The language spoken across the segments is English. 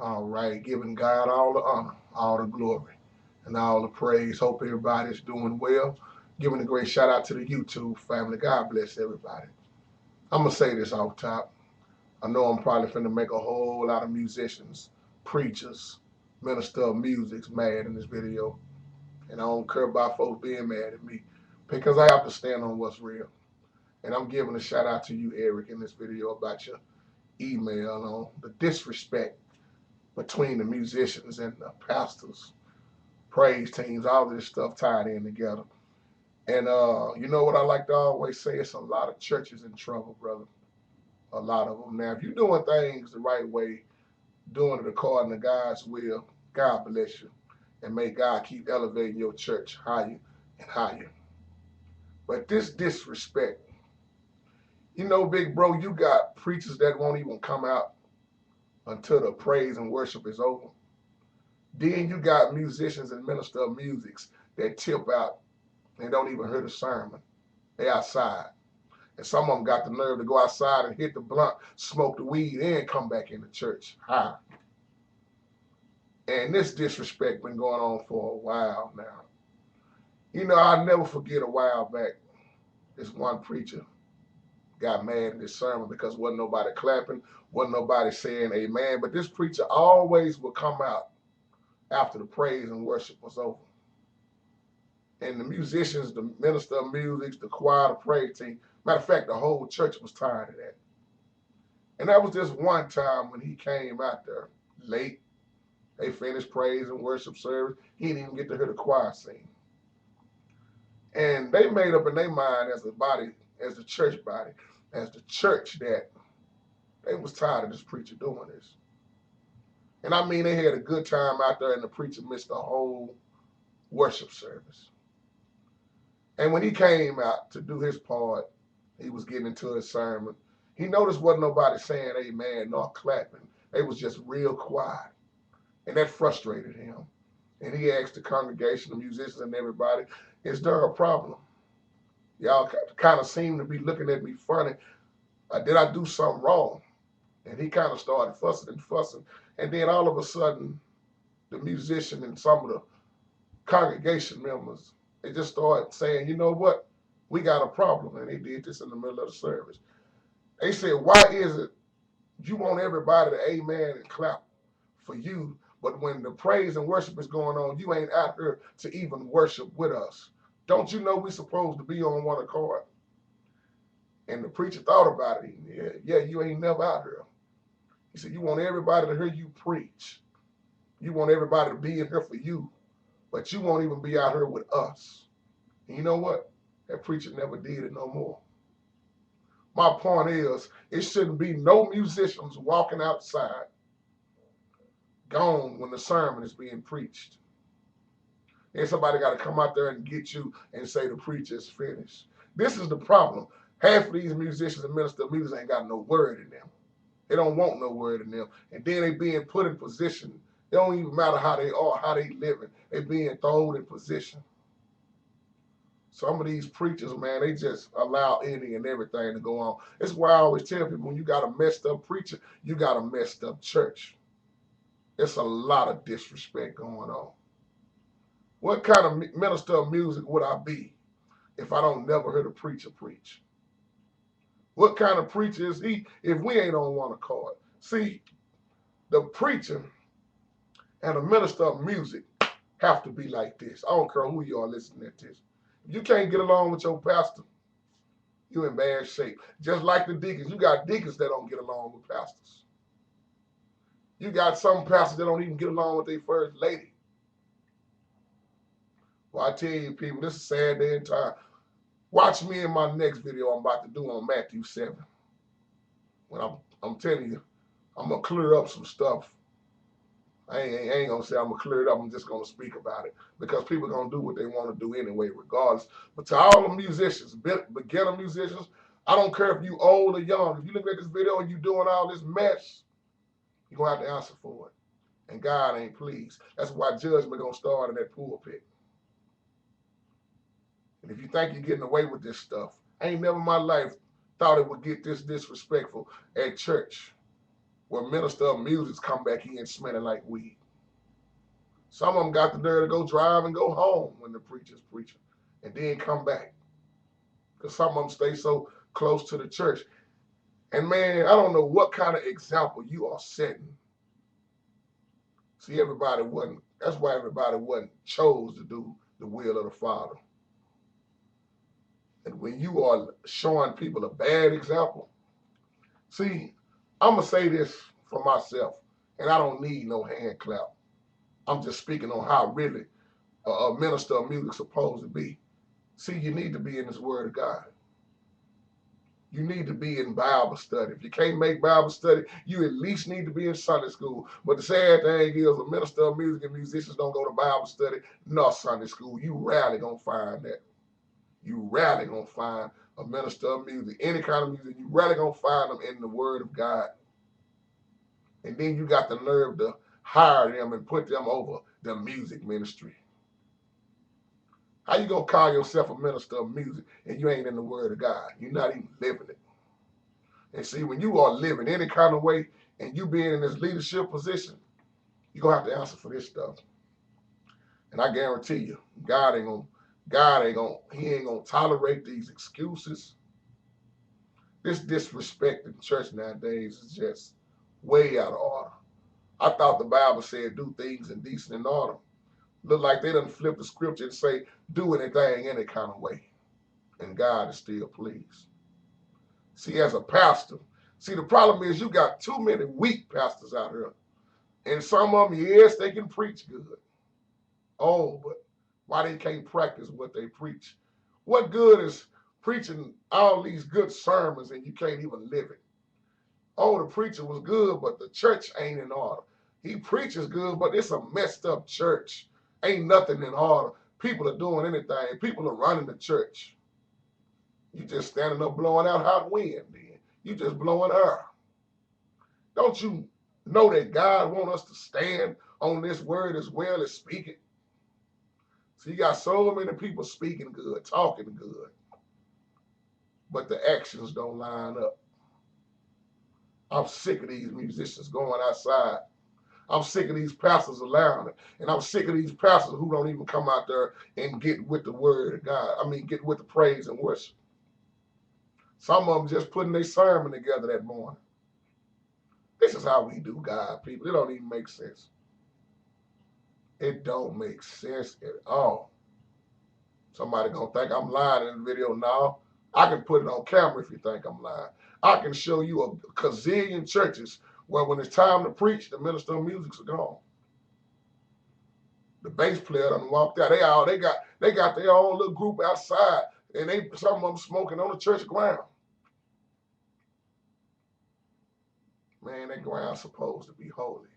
All right, giving God all the honor, all the glory, and all the praise. Hope everybody's doing well. Giving a great shout out to the YouTube family. God bless everybody. I'm gonna say this off top. I know I'm probably finna make a whole lot of musicians, preachers, minister of music mad in this video, and I don't care about folks being mad at me because I have to stand on what's real. And I'm giving a shout out to you, Eric, in this video about your email on the disrespect between the musicians and the pastors, praise teams, all of this stuff tied in together. And you know what I like to always say? It's a lot of churches in trouble, brother. A lot of them. Now, if you're doing things the right way, doing it according to God's will, God bless you. And may God keep elevating your church higher and higher. But this disrespect, you know, big bro, you got preachers that won't even come out until the praise and worship is over. Then you got musicians and minister of musics that tip out and don't even hear the sermon. They outside. And some of them got the nerve to go outside and hit the blunt, smoke the weed, and come back into church high. And this disrespect been going on for a while now. You know, I'll never forget a while back, this one preacher got mad in this sermon because wasn't nobody clapping, wasn't nobody saying amen. But this preacher always would come out after the praise and worship was over. And the musicians, the minister of music, the choir, the praise team, matter of fact, the whole church was tired of that. And that was just one time when he came out there late. They finished praise and worship service. He didn't even get to hear the choir sing. And they made up in their mind as a body, as the church body, as the church, that they was tired of this preacher doing this. And I mean, they had a good time out there, and the preacher missed the whole worship service. And when he came out to do his part, he was getting into his sermon. He noticed wasn't nobody saying amen nor clapping. They was just real quiet. And that frustrated him. And he asked the congregation, the musicians and everybody, is there a problem? Y'all kind of seem to be looking at me funny. Did I do something wrong? And he kind of started fussing and fussing. And then all of a sudden, the musician and some of the congregation members, they just started saying, you know what? We got a problem. And they did this in the middle of the service. They said, why is it you want everybody to amen and clap for you, but when the praise and worship is going on, you ain't out here to even worship with us? Don't you know we supposed to be on one accord? And the preacher thought about it. Yeah, you ain't never out here. He said, you want everybody to hear you preach. You want everybody to be in here for you, but you won't even be out here with us. And you know what? That preacher never did it no more. My point is, it shouldn't be no musicians walking outside gone when the sermon is being preached. And somebody got to come out there and get you and say the preacher is finished. This is the problem. Half of these musicians and ministers of music ain't got no word in them. They don't want no word in them. And then they being put in position. It don't even matter how they are, how they living. They being thrown in position. Some of these preachers, man, they just allow any and everything to go on. That's why I always tell people, when you got a messed up preacher, you got a messed up church. It's a lot of disrespect going on. What kind of minister of music would I be if I don't never hear the preacher preach? What kind of preacher is he if we ain't on one accord? See, the preacher and the minister of music have to be like this. I don't care who you are listening to this. If you can't get along with your pastor, you're in bad shape. Just like the deacons. You got deacons that don't get along with pastors. You got some pastors that don't even get along with their first lady. Well, I tell you, people, this is a sad day and time. Watch me in my next video I'm about to do on Matthew 7. When I'm telling you, I'm going to clear up some stuff. I ain't going to say I'm going to clear it up. I'm just going to speak about it. Because people are going to do what they want to do anyway, regardless. But to all the musicians, beginner musicians, I don't care if you old or young. If you look at this video and you doing all this mess, you're going to have to answer for it. And God ain't pleased. That's why judgment going to start in that pulpit. And if you think you're getting away with this stuff, I ain't never in my life thought it would get this disrespectful at church. where minister of music come back in smelling like weed. Some of them got the nerve to go drive and go home when the preacher's preaching and then come back. Because some of them stay so close to the church. And man, I don't know what kind of example you are setting. See, that's why everybody wasn't chose to do the will of the Father. And when you are showing people a bad example, see, I'm going to say this for myself, and I don't need no hand clap. I'm just speaking on how really a minister of music is supposed to be. See, you need to be in this Word of God. You need to be in Bible study. If you can't make Bible study, you at least need to be in Sunday school. But the sad thing is, a minister of music and musicians don't go to Bible study nor Sunday school. You rarely going to find that. You rarely going to find a minister of music, any kind of music. You rarely going to find them in the Word of God. And then you got the nerve to hire them and put them over the music ministry. How you going to call yourself a minister of music and you ain't in the Word of God? You're not even living it. And see, when you are living any kind of way and you being in this leadership position, you're going to have to answer for this stuff. And I guarantee you, he ain't going to tolerate these excuses. This disrespect in church nowadays is just way out of order. I thought the Bible said do things in decent and order. Look like they done flip the scripture and say do anything any kind of way. And God is still pleased. See, as a pastor, see, the problem is you got too many weak pastors out here. And some of them, yes, they can preach good. Oh, but why they can't practice what they preach? What good is preaching all these good sermons and you can't even live it? Oh, the preacher was good, but the church ain't in order. He preaches good, but it's a messed up church. Ain't nothing in order. People are doing anything. People are running the church. You just standing up blowing out hot wind, then. You just blowing air. Don't you know that God wants us to stand on this word as well as speak it? So you got so many people speaking good, talking good, but the actions don't line up. I'm sick of these musicians going outside. I'm sick of these pastors allowing it. And I'm sick of these pastors who don't even come out there and get with the word of God. I mean, get with the praise and worship. Some of them just putting their sermon together that morning. This is how we do God, people. It don't even make sense. It don't make sense at all. Somebody gonna think I'm lying in the video now. I can put it on camera if you think I'm lying. I can show you a gazillion churches where when it's time to preach, the minister of music's gone. The bass player done walked out. They got their own little group outside, and some of them smoking on the church ground. Man, that ground's supposed to be holy.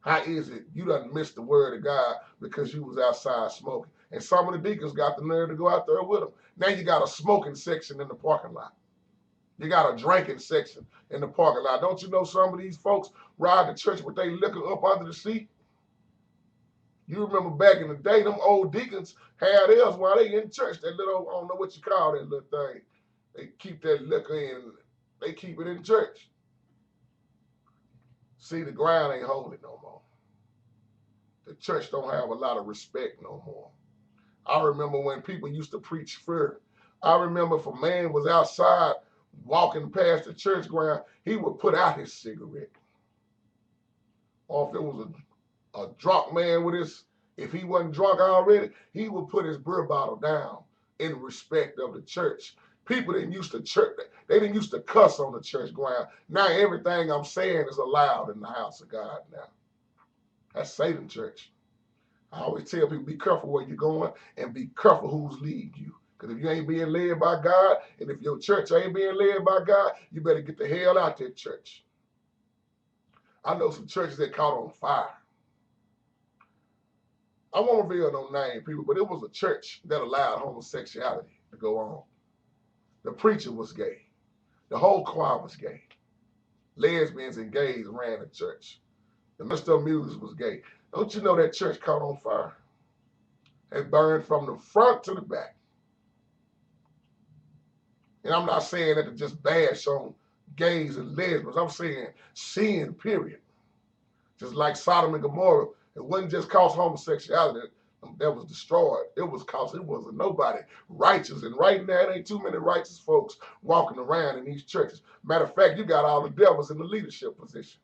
How is it you done missed the word of God because you was outside smoking? And some of the deacons got the nerve to go out there with them. Now you got a smoking section in the parking lot. You got a drinking section in the parking lot. Don't you know some of these folks ride to church with their liquor up under the seat? You remember back in the day, them old deacons had theirs while they in church. That little, I don't know what you call that little thing. They keep that liquor in, they keep it in church. See, the ground ain't holy no more. The church don't have a lot of respect no more. I remember when people used to preach fear. I remember if a man was outside walking past the church ground, he would put out his cigarette. Or if it was a drunk man if he wasn't drunk already, he would put his beer bottle down in respect of the church. People didn't used to church, they didn't used to cuss on the church ground. Now everything I'm saying is allowed in the house of God now. That's Satan church. I always tell people, be careful where you're going and be careful who's leading you. Because if you ain't being led by God, and if your church ain't being led by God, you better get the hell out that church. I know some churches that caught on fire. I won't reveal no name, people, but it was a church that allowed homosexuality to go on. The preacher was gay. The whole choir was gay. Lesbians and gays ran the church. The minister of music was gay. Don't you know that church caught on fire? It burned from the front to the back. And I'm not saying that to just bash on gays and lesbians. I'm saying sin, period. Just like Sodom and Gomorrah, it wasn't just cause homosexuality that was destroyed. It was cause it wasn't nobody righteous. And right now, it ain't too many righteous folks walking around in these churches. Matter of fact, you got all the devils in the leadership position.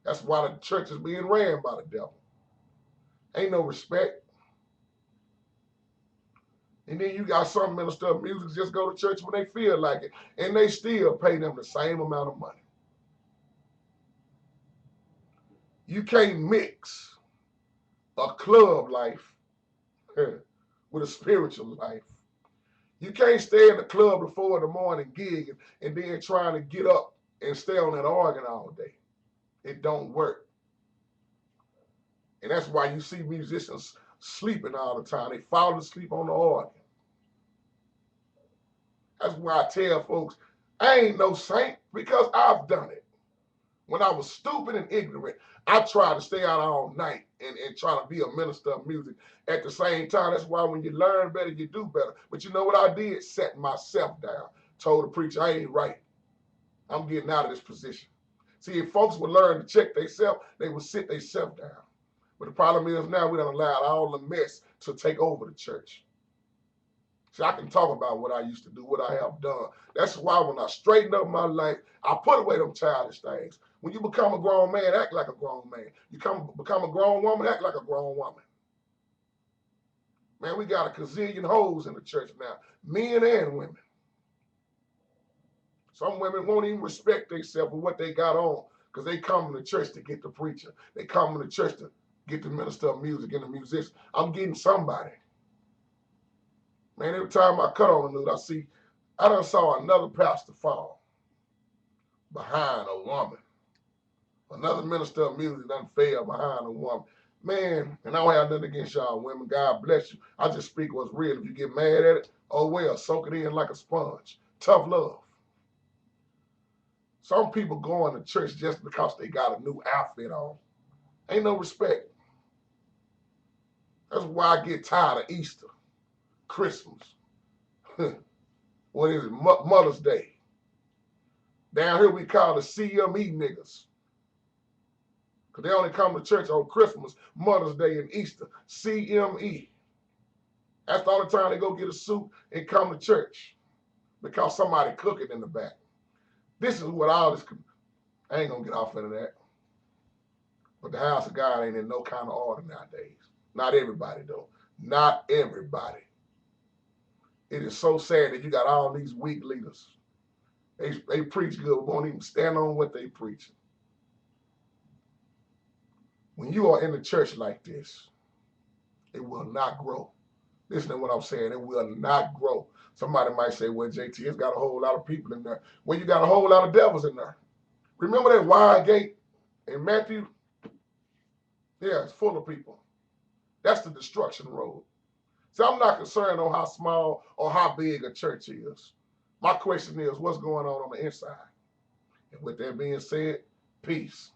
That's why the church is being ran by the devil. Ain't no respect. And then you got some minister of music just go to church when they feel like it, and they still pay them the same amount of money. You can't mix a club life with a spiritual life. You can't stay in the club at 4 in the morning gig and then trying to get up and stay on that organ all day. It don't work. And that's why you see musicians sleeping all the time. They fall asleep on the organ. That's why I tell folks, I ain't no saint because I've done it. When I was stupid and ignorant, I tried to stay out all night and try to be a minister of music at the same time. That's why when you learn better, you do better. But you know what I did? Set myself down. Told the preacher, I ain't right. I'm getting out of this position. See, if folks would learn to check themselves, they would sit themselves down. But the problem is now we done allowed all the mess to take over the church. See, I can talk about what I used to do, what I have done. That's why when I straighten up my life, I put away them childish things. When you become a grown man, act like a grown man. You become a grown woman, act like a grown woman. Man, we got a gazillion hoes in the church now, men and women. Some women won't even respect themselves for what they got on because they come to church to get the preacher. They come to church to get the minister of music and the musician. I'm getting somebody. Man, every time I cut on the news, I done saw another pastor fall behind a woman. Another minister of music done fell behind a woman. Man, and I don't have nothing against y'all women. God bless you. I just speak what's real. If you get mad at it, oh well, soak it in like a sponge. Tough love. Some people going to church just because they got a new outfit on. Ain't no respect. That's why I get tired of Easter, Christmas. What is it? Mother's Day. Down here we call the CME niggas. Because they only come to church on Christmas, Mother's Day, and Easter. CME. That's the only time they go get a suit and come to church. Because somebody cooking in the back. This is what all this, I ain't going to get off into that. But the house of God ain't in no kind of order nowadays. Not everybody, though. Not everybody. It is so sad that you got all these weak leaders. They preach good, won't even stand on what they preach. When you are in the church like this, it will not grow. Listen to what I'm saying. It will not grow. Somebody might say, well, JT, it's got a whole lot of people in there. Well, you got a whole lot of devils in there. Remember that wide gate in Matthew? Yeah, it's full of people. That's the destruction road. So I'm not concerned on how small or how big a church is. My question is, what's going on the inside? And with that being said, peace.